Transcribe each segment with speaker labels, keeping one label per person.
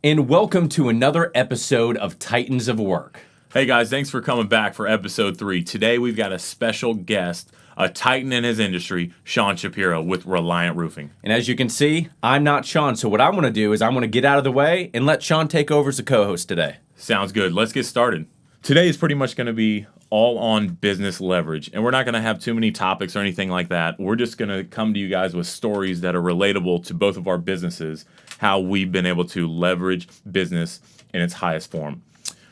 Speaker 1: And welcome to another episode of Titans of Work.
Speaker 2: Hey guys, thanks for coming back for episode 3. Today we've got a special guest, a titan in his industry, Shaprio with Relient Roofing.
Speaker 1: And as you can see, I'm not Sean, so what I'm going to do is I'm going to get out of the way and let Sean take over as a co-host today.
Speaker 2: Sounds good. Let's get started. Today is pretty much going to be all on business leverage, and we're not going to have too many topics or anything like that. We're just going to come to you guys with stories that are relatable to both of our businesses, how we've been able to leverage business in its highest form.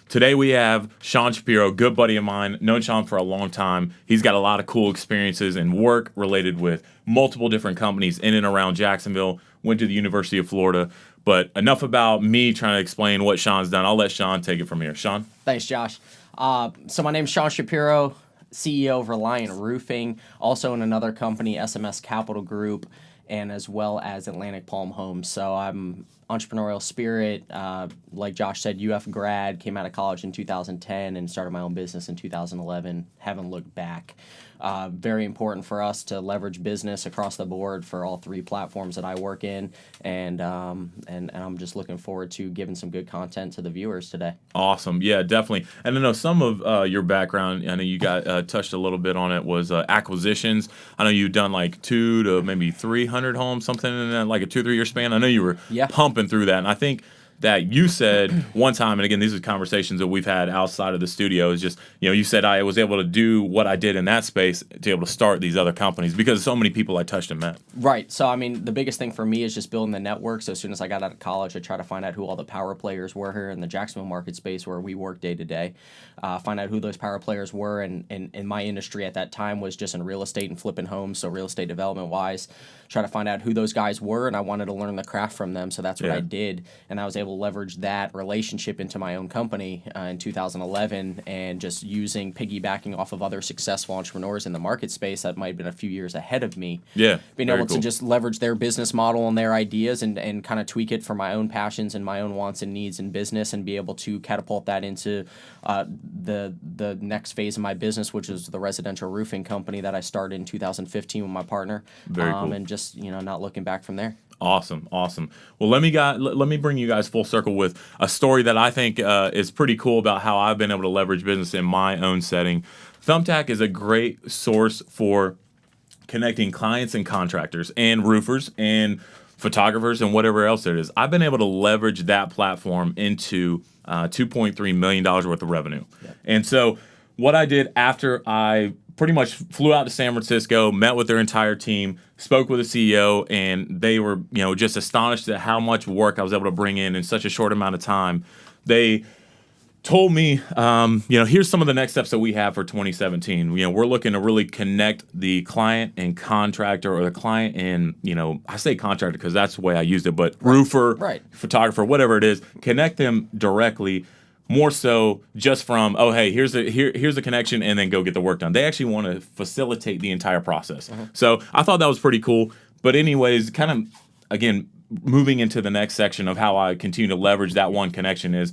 Speaker 2: Today we have Shaprio, good buddy of mine, known Sean for a long time. He's got a lot of cool experiences and work related with multiple different companies in and around Jacksonville, went to the University of Florida. But enough about me trying to explain what Sean's done. I'll let Sean take it from here. Sean?
Speaker 3: Thanks, Josh. So my name's Sean Shapiro, CEO of Relient Roofing, also in another company, SMS Capital Group, and as well as Atlantic Palm Homes. So I'm entrepreneurial spirit. Like Josh said, UF grad, came out of college in 2010 and started my own business in 2011. Haven't looked back. Very important for us to leverage business across the board for all 3 platforms that I work in, and I'm just looking forward to giving some good content to the viewers today.
Speaker 2: Awesome, yeah, definitely. And I know some of your background, I know you got touched a little bit on it, was acquisitions. I know you've done like 200 to maybe 300 homes, something in that, like a 2-3 year span. I know you were pumping through that, and I think that you said one time, and again, these are conversations that we've had outside of the studio, is just, you said I was able to do what I did in that space to be able to start these other companies because so many people I touched and met.
Speaker 3: Right. So, I mean, the biggest thing for me is just building the network. So as soon as I got out of college, I tried to find out who all the power players were here in the Jacksonville market space where we work day to day. Find out who those power players were. And my industry at that time was just in real estate and flipping homes, so real estate development wise. Try to find out who those guys were, and I wanted to learn the craft from them. So that's what I did. And I was able to leverage that relationship into my own company in 2011, and just piggybacking off of other successful entrepreneurs in the market space that might have been a few years ahead of me.
Speaker 2: Yeah,
Speaker 3: being able to just leverage their business model and their ideas and kind of tweak it for my own passions and my own wants and needs in business, and be able to catapult that into the next phase of my business, which is the residential roofing company that I started in 2015 with my partner.
Speaker 2: Very cool.
Speaker 3: And just not looking back from there.
Speaker 2: Awesome. Well, let me bring you guys full circle with a story that I think is pretty cool about how I've been able to leverage business in my own setting. Thumbtack is a great source for connecting clients and contractors and roofers and photographers and whatever else it is. I've been able to leverage that platform into $2.3 million worth of revenue. Yep. And so what I did after I pretty much flew out to San Francisco, met with their entire team, spoke with the CEO, and they were, just astonished at how much work I was able to bring in such a short amount of time. They told me, here's some of the next steps that we have for 2017. We're looking to really connect the client and contractor, or the client and, I say contractor because that's the way I used it, but roofer, photographer, whatever it is, connect them directly. More so just from, here's the connection, and then go get the work done. They actually want to facilitate the entire process. So I thought that was pretty cool. But anyways, kind of, again, moving into the next section of how I continue to leverage that one connection is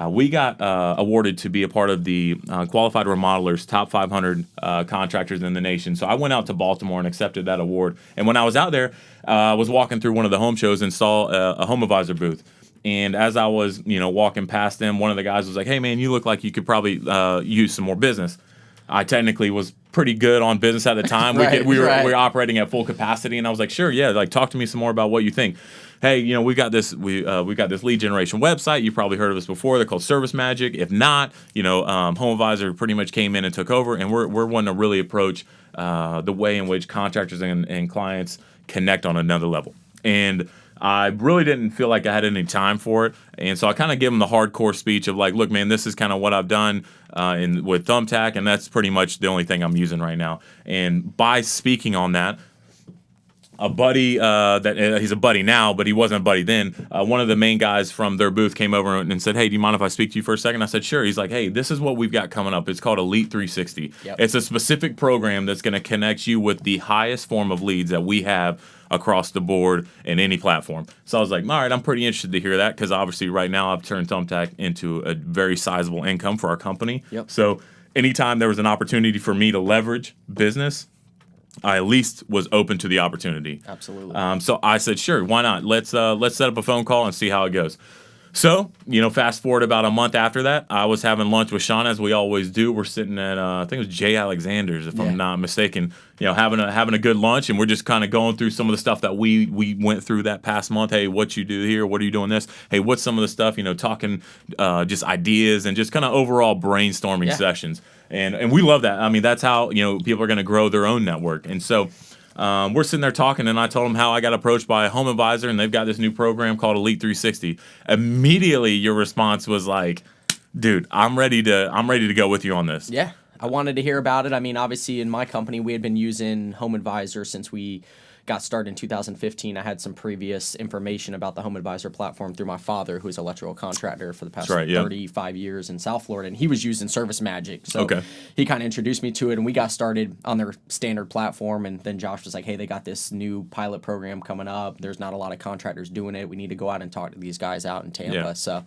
Speaker 2: we got awarded to be a part of the Qualified Remodelers Top 500 contractors in the nation. So I went out to Baltimore and accepted that award. And when I was out there, I was walking through one of the home shows and saw a home advisor booth. And as I was, walking past them, one of the guys was like, "Hey, man, you look like you could probably use some more business." I technically was pretty good on business at the time. We were operating at full capacity, and I was like, "Sure, yeah, like talk to me some more about what you think." Hey, we got this lead generation website. You've probably heard of us before. They're called Service Magic. If not, Home Advisor pretty much came in and took over, and we're wanting to really approach the way in which contractors and clients connect on another level. And I really didn't feel like I had any time for it, and so I kind of gave him the hardcore speech of like, "Look, man, this is kind of what I've done with Thumbtack, and that's pretty much the only thing I'm using right now." And by speaking on that, a buddy he's a buddy now, but he wasn't a buddy then. One of the main guys from their booth came over and said, "Hey, do you mind if I speak to you for a second?" I said, "Sure." He's like, "Hey, this is what we've got coming up. It's called Elite 360. Yep. It's a specific program that's going to connect you with the highest form of leads that we have across the board in any platform." So I was like, all right, I'm pretty interested to hear that, because obviously right now I've turned Thumbtack into a very sizable income for our company. Yep. So anytime there was an opportunity for me to leverage business, I at least was open to the opportunity.
Speaker 3: Absolutely.
Speaker 2: So I said, sure, why not? Let's set up a phone call and see how it goes. So, fast forward about a month after that, I was having lunch with Sean, as we always do. We're sitting at, I think it was Jay Alexander's, if I'm not mistaken, having a good lunch, and we're just kind of going through some of the stuff that we went through that past month. Hey, what you do here? What are you doing this? Hey, what's some of the stuff, talking just ideas and just kind of overall brainstorming sessions. And we love that. I mean, that's how, people are going to grow their own network. And so we're sitting there talking, and I told them how I got approached by a home advisor, and they've got this new program called Elite 360. Immediately, your response was like, "Dude, I'm ready to go with you on this."
Speaker 3: Yeah, I wanted to hear about it. I mean, obviously, in my company, we had been using Home Advisor since we got started in 2015. I had some previous information about the Home Advisor platform through my father, who's an electrical contractor for the past 35 years in South Florida, and he was using Service Magic. So he kind of introduced me to it, and we got started on their standard platform. And then Josh was like, "Hey, they got this new pilot program coming up. There's not a lot of contractors doing it. We need to go out and talk to these guys out in Tampa."
Speaker 2: Yeah.
Speaker 3: So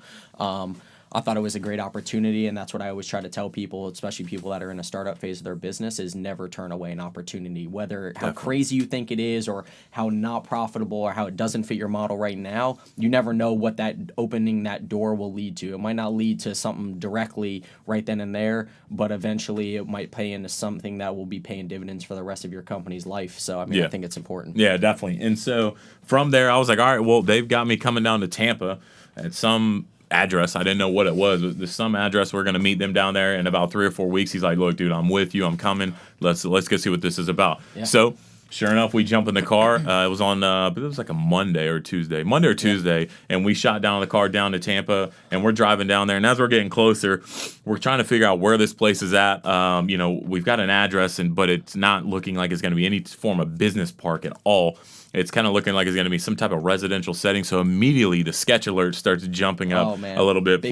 Speaker 3: I thought it was a great opportunity, and that's what I always try to tell people, especially people that are in a startup phase of their business, is never turn away an opportunity, whether how crazy you think it is or how not profitable or how it doesn't fit your model right now. You never know what that opening that door will lead to. It might not lead to something directly right then and there, but eventually it might pay into something that will be paying dividends for the rest of your company's life. So, I mean, I think it's important.
Speaker 2: Yeah, definitely. And so from there, I was like, all right, well, they've got me coming down to Tampa at some address. I didn't know what it was. There's some address. We're going to meet them down there in about 3 or 4 weeks. He's like, "Look, dude, I'm with you. I'm coming. Let's go see what this is about." Yeah. So sure enough, we jump in the car. It was on, it was like a Monday or Tuesday, and we shot down the car down to Tampa, and we're driving down there. And as we're getting closer, we're trying to figure out where this place is at. We've got an address, but it's not looking like it's going to be any form of business park at all. It's kind of looking like it's going to be some type of residential setting. So immediately the sketch alert starts jumping up a little bit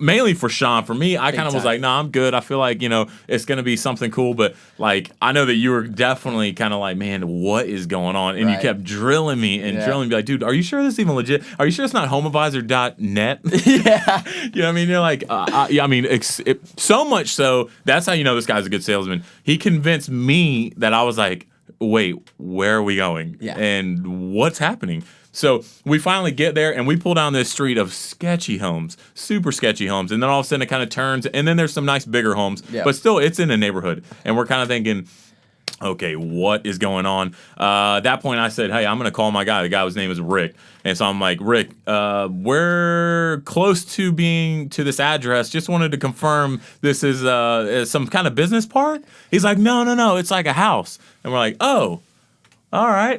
Speaker 2: mainly for Sean. For me, I kind of was like, "Nah, I'm good. I feel like, it's going to be something cool." But like, I know that you were definitely kind of like, "Man, what is going on?" And you kept drilling me drilling me like, "Dude, are you sure this is even legit? Are you sure it's not homeadvisor.net?"
Speaker 3: Yeah.
Speaker 2: You know what I mean? You're like, yeah, I mean, so much so, that's how you know this guy's a good salesman. He convinced me that I was like, "Wait, where are we going?
Speaker 3: Yeah.
Speaker 2: And what's happening?" So we finally get there, and we pull down this street of sketchy homes, super sketchy homes. And then all of a sudden it kind of turns, and then there's some nice bigger homes. But still, it's in a neighborhood. And we're kind of thinking, okay, what is going on? At that point, I said, "Hey, I'm going to call my guy." The guy, his name is Rick. And so I'm like, "Rick, we're close to being to this address. Just wanted to confirm this is some kind of business park." He's like, No. It's like a house." And we're like, "Oh, all right."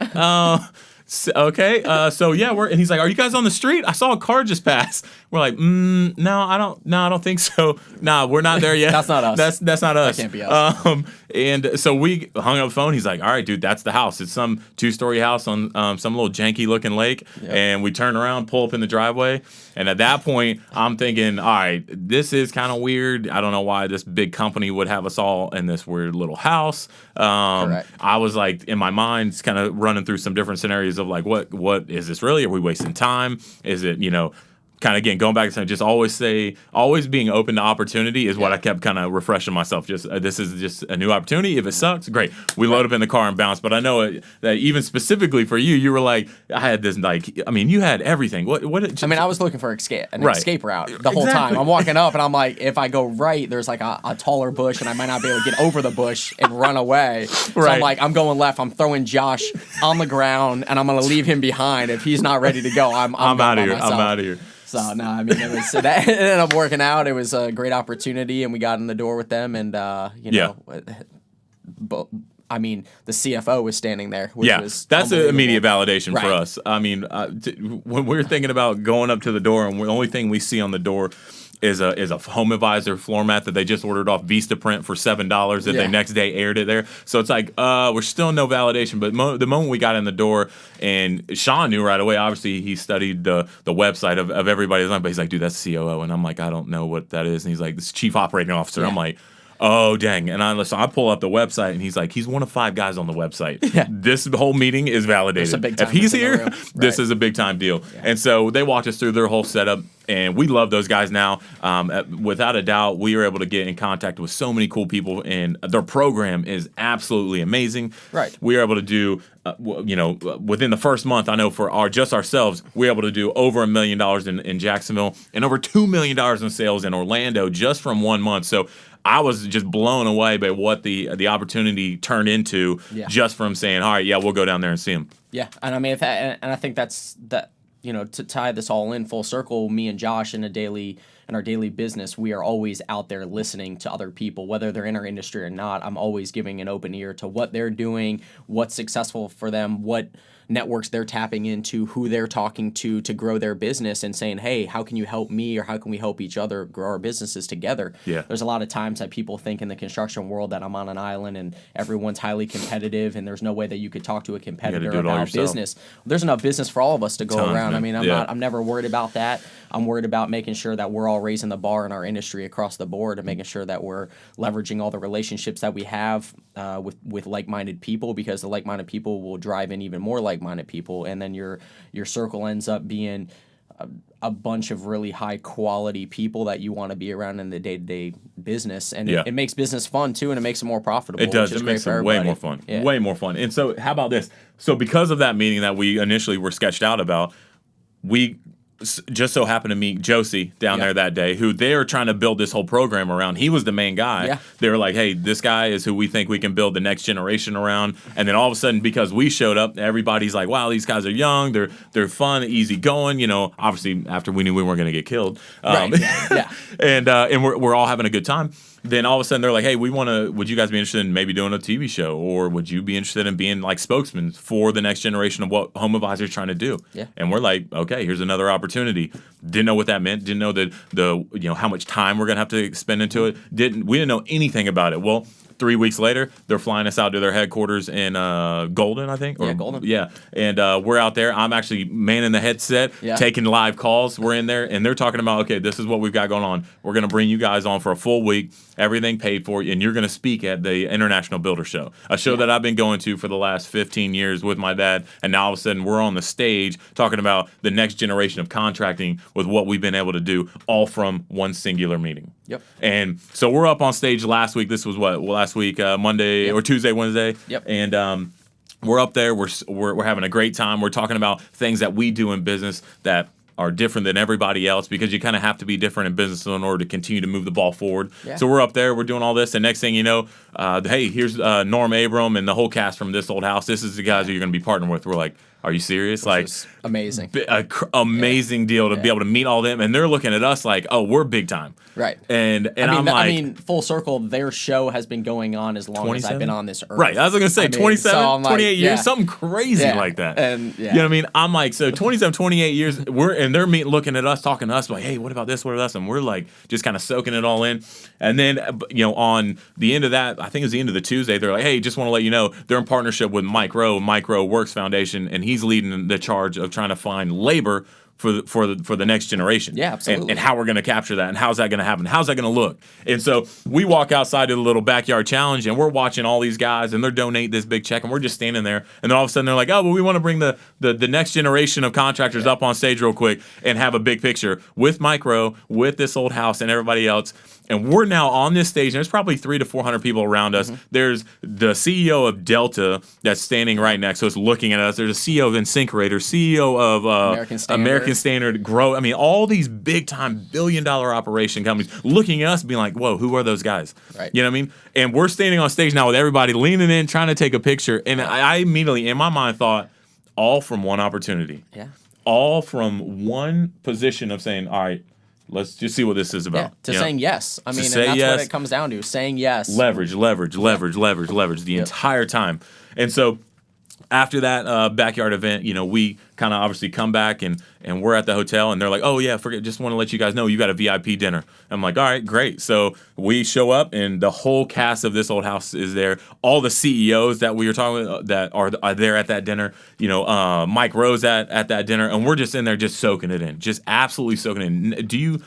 Speaker 2: Okay. And he's like, "Are you guys on the street? I saw a car just pass." We're like, No, I don't think so. Nah, we're not there yet.
Speaker 3: That's not us.
Speaker 2: That's not us.
Speaker 3: That can't be us.
Speaker 2: And so we hung up the phone. He's like, "All right, dude, that's the house. It's some 2-story house on some little janky looking lake." Yep. And we turn around, pull up in the driveway. And at that point, I'm thinking, all right, this is kind of weird. I don't know why this big company would have us all in this weird little house.
Speaker 3: Correct.
Speaker 2: I was like, in my mind, kind of running through some different scenarios of like, what is this really? Are we wasting time? Is it, kind of, again, going back to just always being open to opportunity is what I kept kind of refreshing myself. Just this is just a new opportunity. If it sucks, great. We load up in the car and bounce. But I know that even specifically for you, you were like, I had this you had everything.
Speaker 3: I was looking for an escape route the whole time. I'm walking up and I'm like, if I go right, there's like a taller bush and I might not be able to get over the bush and run away. So I'm like, I'm going left. I'm throwing Josh on the ground and I'm going to leave him behind. If he's not ready to go, I'm out of here. I'm out of here.
Speaker 2: So
Speaker 3: no, I mean, that ended up working out. It was a great opportunity, and we got in the door with them, and but I mean, the CFO was standing there. Which was
Speaker 2: that's an immediate validation for us. I mean, when we're thinking about going up to the door, and the only thing we see on the door is a Home Advisor floor mat that they just ordered off Vistaprint for $7 that they next day aired it there. So it's like, we're still no validation. But the moment we got in the door, and Sean knew right away, obviously he studied the website of everybody's line, but he's like, "Dude, that's COO." And I'm like, "I don't know what that is." And he's like, "This Chief Operating Officer." I'm like, Oh, dang. And I pull up the website, and he's like, he's one of 5 guys on the website.
Speaker 3: Yeah.
Speaker 2: This whole meeting is validated.
Speaker 3: There's a big
Speaker 2: If he's
Speaker 3: timers in the
Speaker 2: here,
Speaker 3: room.
Speaker 2: this
Speaker 3: Right.
Speaker 2: is a big time deal. And so they walked us through their whole setup, and we love those guys now. Without a doubt, we were able to get in contact with so many cool people, and their program is absolutely amazing.
Speaker 3: Right.
Speaker 2: We were able to do, within the first month, I know for ourselves, we were able to do over $1 million in Jacksonville and over $2 million in sales in Orlando just from 1 month. So I was just blown away by what the opportunity turned into just from saying, all right, yeah, we'll go down there and see them.
Speaker 3: Yeah, and I mean, and I think that's that. To tie this all in full circle, me and Josh in our daily business, we are always out there listening to other people, whether they're in our industry or not. I'm always giving an open ear to what they're doing, what's successful for them, what networks they're tapping into, who they're talking to grow their business, and saying, hey, how can you help me, or how can we help each other grow our businesses together?
Speaker 2: Yeah.
Speaker 3: There's a lot of times that people think in the construction world that I'm on an island and everyone's highly competitive and there's no way that you could talk to a competitor
Speaker 2: do it all
Speaker 3: about
Speaker 2: yourself.
Speaker 3: business. There's enough business for all of us to go
Speaker 2: Tons,
Speaker 3: around.
Speaker 2: man.
Speaker 3: I mean, I'm never worried about that. I'm worried about making sure that we're all raising the bar in our industry across the board, and making sure that we're leveraging all the relationships that we have with like-minded people, because the like-minded people will drive in even more like-minded people, and then your circle ends up being a bunch of really high quality people that you want to be around in the day-to-day business, and it makes business fun too, and it makes it more profitable.
Speaker 2: It does.
Speaker 3: Which is
Speaker 2: It
Speaker 3: great
Speaker 2: makes
Speaker 3: for
Speaker 2: it way
Speaker 3: everybody.
Speaker 2: more fun.
Speaker 3: Yeah.
Speaker 2: Way more fun. And so, how about this? So, because of that meeting that we initially were sketched out about, we just so happened to meet Josie down there that day, who they were trying to build this whole program around. He was the main guy.
Speaker 3: Yeah.
Speaker 2: They were like, hey, this guy is who we think we can build the next generation around. And then all of a sudden, because we showed up, everybody's like, wow, these guys are young. They're fun, easy going. Obviously, after we knew we weren't going to get killed.
Speaker 3: Right. Yeah.
Speaker 2: And we're all having a good time. Then all of a sudden they're like, hey, would you guys be interested in maybe doing a TV show? Or would you be interested in being like spokesmen for the next generation of what Home Advisor is trying to do?
Speaker 3: Yeah.
Speaker 2: And we're like, okay, here's another opportunity. Didn't know what that meant. Didn't know the how much time we're going to have to spend into it. We didn't know anything about it. Well, 3 weeks later, they're flying us out to their headquarters in Golden, I think.
Speaker 3: Golden.
Speaker 2: Yeah. And we're out there. I'm actually manning the headset, taking live calls. We're in there, and they're talking about, okay, this is what we've got going on. We're going to bring you guys on for a full week, everything paid for, and you're going to speak at the International Builder Show, a show that I've been going to for the last 15 years with my dad. And now all of a sudden, we're on the stage talking about the next generation of contracting with what we've been able to do, all from one singular meeting.
Speaker 3: Yep.
Speaker 2: And so we're up on stage last week. This was last week, Monday or Tuesday, Wednesday.
Speaker 3: Yep.
Speaker 2: And we're up there. We're having a great time. We're talking about things that we do in business that are different than everybody else, because you kind of have to be different in business in order to continue to move the ball forward.
Speaker 3: Yeah.
Speaker 2: So we're up there. We're doing all this. And next thing you know, hey, here's Norm Abram and the whole cast from This Old House. This is the guys that you're going to be partnering with. We're like, are you serious? Like,
Speaker 3: amazing.
Speaker 2: Amazing deal to be able to meet all them, and they're looking at us like, oh, we're big time.
Speaker 3: Right.
Speaker 2: And I'm like,
Speaker 3: I mean, full circle, their show has been going on as long as I've been on this earth.
Speaker 2: Right. I was going to say 27, 28 years, something crazy like that.
Speaker 3: And
Speaker 2: you know what I mean? I'm like, so 27, 28 years, they're looking at us, talking to us, like, hey, what about this? What about this? And we're like, just kind of soaking it all in. And then, on the end of that, I think it was the end of the Tuesday, they're like, hey, just want to let you know, they're in partnership with Mike Rowe Works Foundation, and he's leading the charge of trying to find labor for the next generation.
Speaker 3: Yeah, absolutely.
Speaker 2: And how we're going to capture that, and how's that going to happen? How's that going to look? And so we walk outside to the little backyard challenge, and we're watching all these guys, and they're donating this big check, and we're just standing there. And then all of a sudden they're like, oh, well, we want to bring the next generation of contractors up on stage real quick and have a big picture with Mike Rowe, with This Old House, and everybody else. And we're now on this stage, and there's probably 300 to 400 people around us. There's the CEO of Delta that's standing right next to us, looking at us. There's a CEO of Incinerator, CEO of American Standard Grow. I mean, all these big-time billion-dollar operation companies looking at us, being like, "Whoa, who are those guys?"
Speaker 3: Right.
Speaker 2: You know what I mean? And we're standing on stage now with everybody leaning in, trying to take a picture. And I immediately, in my mind, thought, all from one opportunity.
Speaker 3: Yeah.
Speaker 2: All from one position of saying, all right, let's just see what this is about.
Speaker 3: Yeah, saying yes. I mean, and
Speaker 2: say
Speaker 3: that's
Speaker 2: yes.
Speaker 3: what it comes down to, saying yes.
Speaker 2: Leverage the entire time. And so after that backyard event, we kind of obviously come back and we're at the hotel, and they're like, oh, yeah, just want to let you guys know you got a VIP dinner. I'm like, all right, great. So we show up, and the whole cast of This Old House is there. All the CEOs that we were talking about that are there at that dinner. Mike Rowe's at that dinner, and we're just in there just soaking it in, just absolutely soaking it in.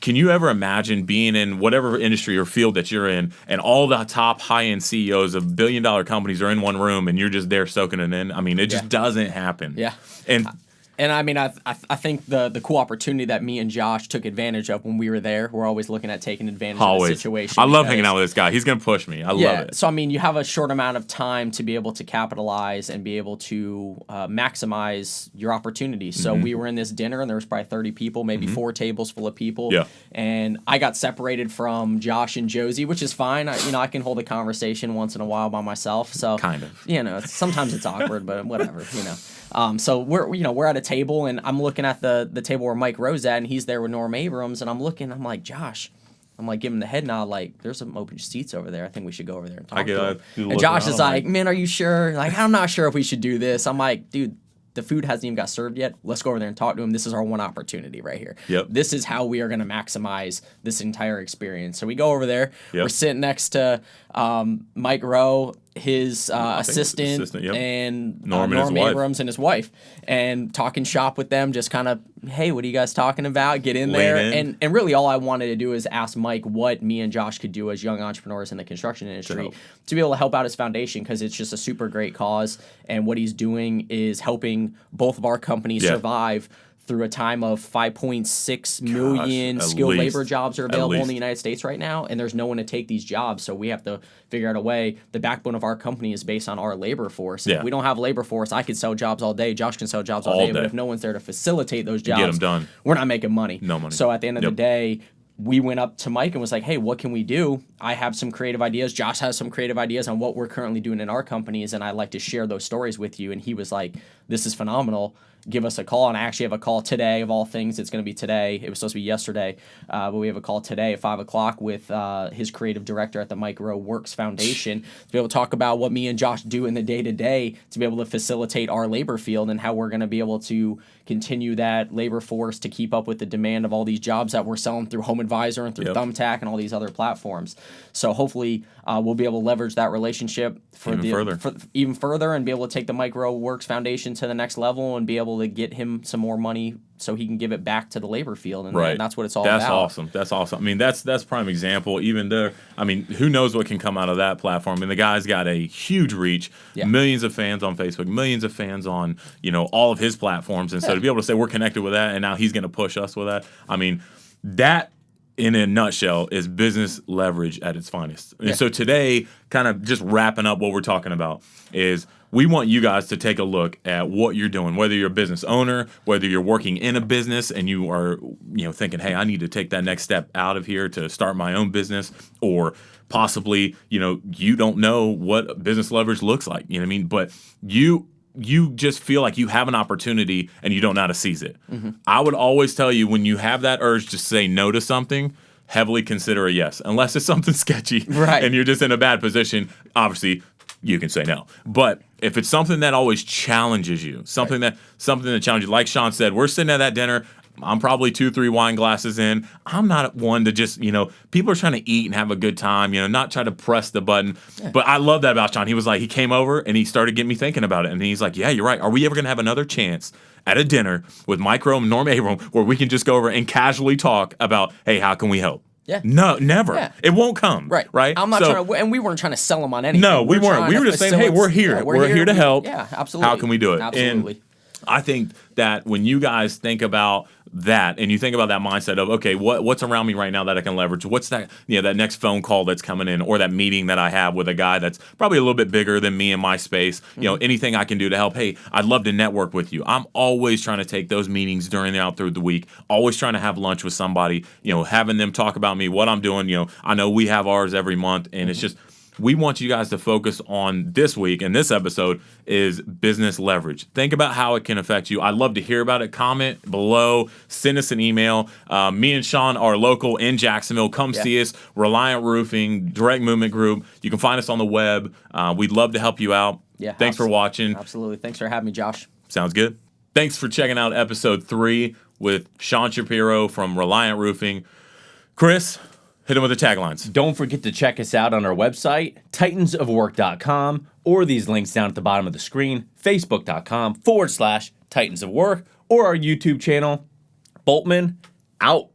Speaker 2: can you ever imagine being in whatever industry or field that you're in, and all the top high-end CEOs of billion-dollar companies are in one room, and you're just there soaking it in? I mean, it just doesn't happen.
Speaker 3: Yeah.
Speaker 2: And
Speaker 3: I mean, I think the cool opportunity that me and Josh took advantage of when we were there, we're always looking at taking advantage of the situation.
Speaker 2: I love hanging out with this guy. He's going to push me. I love it.
Speaker 3: So, I mean, you have a short amount of time to be able to capitalize and be able to maximize your opportunities. So we were in this dinner, and there was probably 30 people, maybe 4 tables full of people.
Speaker 2: Yeah.
Speaker 3: And I got separated from Josh and Josie, which is fine. I can hold a conversation once in a while by myself. So
Speaker 2: kind of.
Speaker 3: Sometimes it's awkward, but whatever, So we're at a table, and I'm looking at the table where Mike Rowe's at, and he's there with Norm Abrams, and I'm like, Josh, I'm like giving the head nod, like, there's some open seats over there. I think we should go over there and talk to him. And Josh is like, man, are you sure? Like, I'm not sure if we should do this. I'm like, dude, the food hasn't even got served yet. Let's go over there and talk to him. This is our one opportunity right here.
Speaker 2: Yep.
Speaker 3: This is how we are going to maximize this entire experience. So we go over there. Yep. We're sitting next to Mike Rowe, his assistant and Norm Abrams and his wife, and talking shop with them, just kind of, hey, what are you guys talking about? Get in there. And really all I wanted to do is ask Mike what me and Josh could do as young entrepreneurs in the construction industry to be able to help out his foundation, because it's just a super great cause. And what he's doing is helping both of our companies survive through a time of 5.6 million skilled labor jobs are available in the United States right now, and there's no one to take these jobs. So we have to figure out a way. The backbone of our company is based on our labor force. If we don't have labor force, I could sell jobs all day. Josh can sell jobs all day. But if no one's there to facilitate those jobs,
Speaker 2: get them done,
Speaker 3: we're not making money.
Speaker 2: No money.
Speaker 3: So at the end of the day, we went up to Mike and was like, hey, what can we do? I have some creative ideas. Josh has some creative ideas on what we're currently doing in our companies, and I'd like to share those stories with you. And he was like, this is phenomenal. Give us a call. And I actually have a call today, of all things. It's going to be today. It was supposed to be yesterday, but we have a call today at 5 o'clock with his creative director at the Mike Rowe Works Foundation to be able to talk about what me and Josh do in the day-to-day to be able to facilitate our labor field and how we're going to be able to continue that labor force to keep up with the demand of all these jobs that we're selling through Home Advisor and through Thumbtack and all these other platforms. So hopefully we'll be able to leverage that relationship even further and be able to take the Mike Rowe Works Foundation to the next level and be able to get him some more money so he can give it back to the labor field. And that's what it's all about.
Speaker 2: That's awesome. I mean, that's prime example. Even there, I mean, who knows what can come out of that platform? And the guy's got a huge reach, millions of fans on Facebook, millions of fans on, all of his platforms. And so to be able to say we're connected with that and now he's going to push us with that, I mean, that in a nutshell is business leverage at its finest. And so today, kind of just wrapping up what we're talking about, is we want you guys to take a look at what you're doing, whether you're a business owner, whether you're working in a business and you are, thinking, hey, I need to take that next step out of here to start my own business, or possibly, you don't know what business leverage looks like, you know what I mean? But you just feel like you have an opportunity and you don't know how to seize it. Mm-hmm. I would always tell you, when you have that urge to say no to something, heavily consider a yes, unless it's something sketchy and you're just in a bad position. Obviously, you can say no. But if it's something that always challenges you, something that challenges you, like Sean said, we're sitting at that dinner. I'm probably 2-3 wine glasses in. I'm not one to just, people are trying to eat and have a good time, not try to press the button. Yeah. But I love that about Sean. He was like, he came over and he started getting me thinking about it. And he's like, yeah, you're right. Are we ever going to have another chance at a dinner with Mike Rowe and Norm Abrams where we can just go over and casually talk about, hey, how can we help?
Speaker 3: Yeah.
Speaker 2: No, never. Yeah. It won't come.
Speaker 3: Right. I'm not trying to, and we weren't trying to sell them on anything.
Speaker 2: No, we weren't. We were just saying, hey, we're here.
Speaker 3: Yeah,
Speaker 2: we're here to help.
Speaker 3: Yeah, absolutely.
Speaker 2: How can we do it?
Speaker 3: Absolutely.
Speaker 2: And I think that when you guys think about that and you think about that mindset of, okay, what's around me right now that I can leverage? What's that, that next phone call that's coming in, or that meeting that I have with a guy that's probably a little bit bigger than me in my space, anything I can do to help. Hey, I'd love to network with you. I'm always trying to take those meetings through the week, always trying to have lunch with somebody, having them talk about me, what I'm doing. I know we have ours every month, and it's just, we want you guys to focus on this week, and this episode is business leverage. Think about how it can affect you. I'd love to hear about it. Comment below. Send us an email. Me and Sean are local in Jacksonville. Come see us. Relient Roofing, Direct Movement Group. You can find us on the web. We'd love to help you out. Yeah. Thanks for watching.
Speaker 3: Absolutely. Thanks for having me, Josh.
Speaker 2: Sounds good. Thanks for checking out episode 3 with Sean Shapiro from Relient Roofing. Chris, hit him with the taglines.
Speaker 1: Don't forget to check us out on our website, titansofwork.com, or these links down at the bottom of the screen, facebook.com/Titans of Work, or our YouTube channel. Boltman, out.